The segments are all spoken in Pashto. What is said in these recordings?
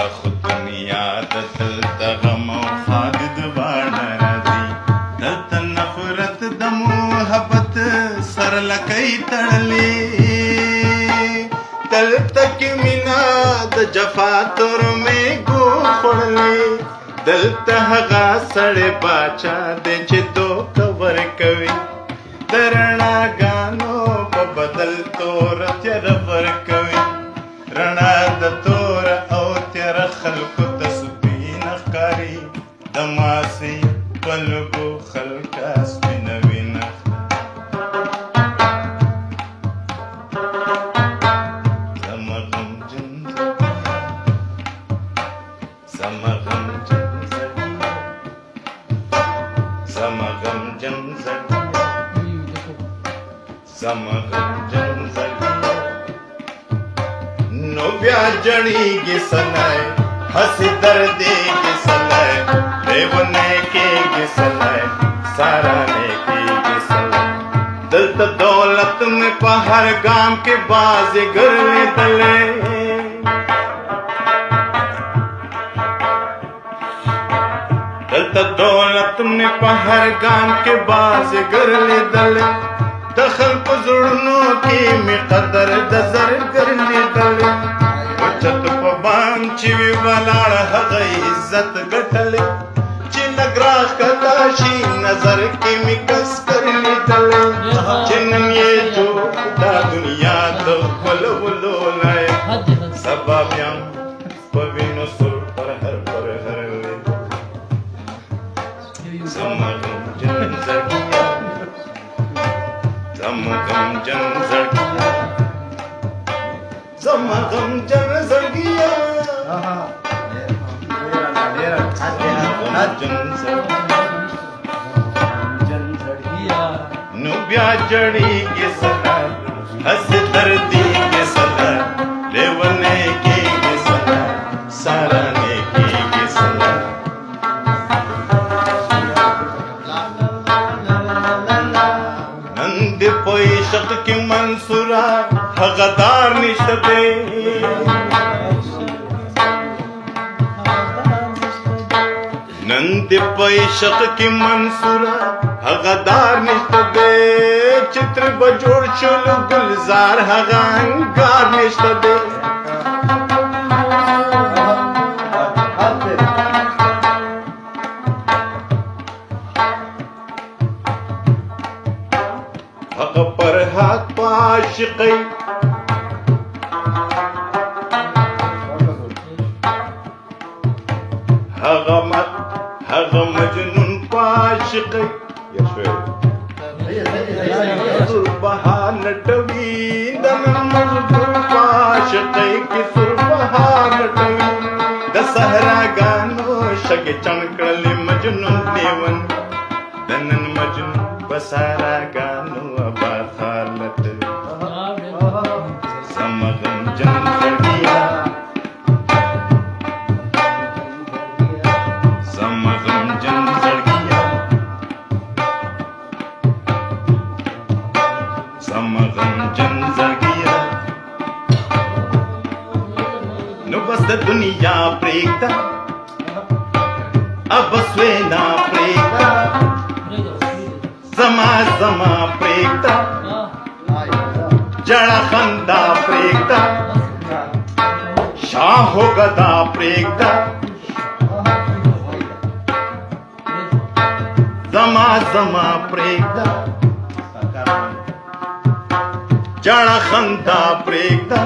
خود دنیا دلته غم او خالد واړه راځي دلته نفرت د محبت سر لکۍ تړلې دلته کې مینا د جفا تور میږو خوړلې دلته هغه سړی باچا دی چې دوکه ورکوي د رڼاګانو په بدل تور تیاره ورکوي رڼا د تور او تیاره خلکو ته سپینه ښکاري د ماسې په لږو خلکه سپینه وینه زما غمجن زما غمجن زما غمجن زما غمجن نو بیا جړیږي سلای هسې دردېږي سلای لیونی کېږي سلای سارانی کېږي سلای دلته دولت مې په هر ګام کې بازیګر لیدلی دلته دولت مې په هر ګام کې بازیګر لیدلی د خلکو زړونو کې مې قدر د زرګر لیدلی اوچت په بام چې وي ولاړ هغه عزت ګټلی چې لږ راښکته شي نظر کې مې کسکر لیدلی چې نن یې جوړ دا دنیا د ښکلولو لایق سبا بیا په وینو سور پر هر زما غمجن زړګیه زما غمجن زړګیه زما غمجن زړګیه نو بیا جړیږي سلا هسې دردېږي سلا لیونی کېږي سلا سارانی کېږي سلا نن دې په عشق کې منصوره هغه دار نشته دی نن دې په عشق کې منصوره هغه دار نشته دی چتر به جوړ شول ګلزار هغه انګار نشته دی هغه پر حق په عاشقۍ هغه مجنون په عاشقۍ سربهار لټوي د نن مزدور په عاشقۍ کې سربهار لټوي د صحراګانو شګې چڼ کړلې مجنون لیون د نن مجنون په صحراګانو آباد ښار لټوي زما غمجن زړګیه زما غمجن زړګیه زما غمجن زړګیه نو بس د دنیا پرېږده اب سوینا پرېږده زما پرېږده جړه خندا پرېږده شاهو ګدا پرېږده زما پرېږده جړه خندا پرېږده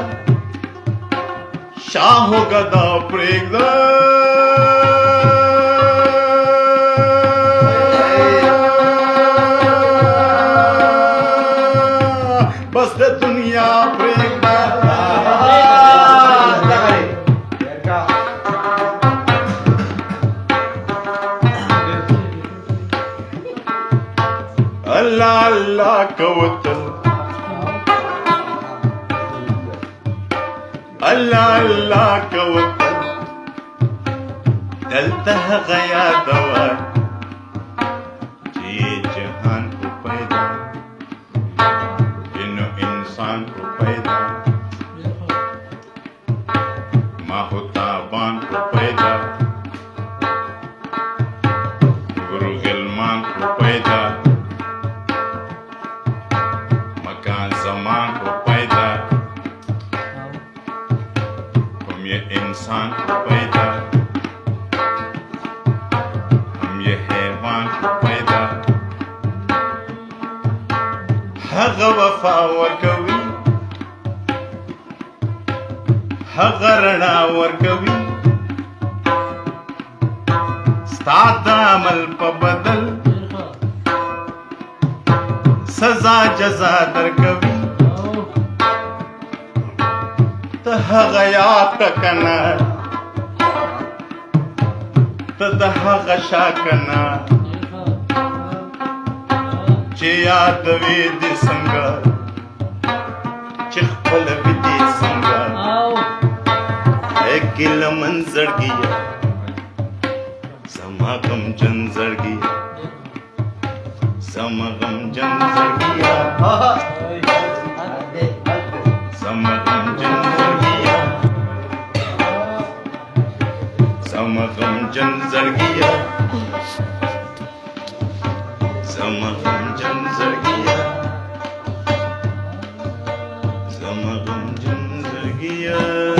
شاهو ګدا پرېږده بس د دنیا پرېږده الله الله کوتل الله الله کوتل دلته هغه یادوه چې جهان کو پیدا इंसान को पैदा माँ होता زبان کو پیدا گرو گلمان کو پیدا مکان زمان کو پیدا ہم یہ انسان کو پیدا ہم یہ حیوان کو پیدا هغه وفا ورکوي هغه رڼا ورکوي ستا د عمل په بدل سزا جزا درکوي ته هغه یاد که کنه ته د هغه شا کنه چې یادوي دې څنګه چې خپله وي دې څنګه ګیله من زړګیه زما غمجن زړګیه زما غمجن زړګیه زما غمجن زړګیه زما غمجن زړګیه زما غمجن زړګیه زما غمجن زړګیه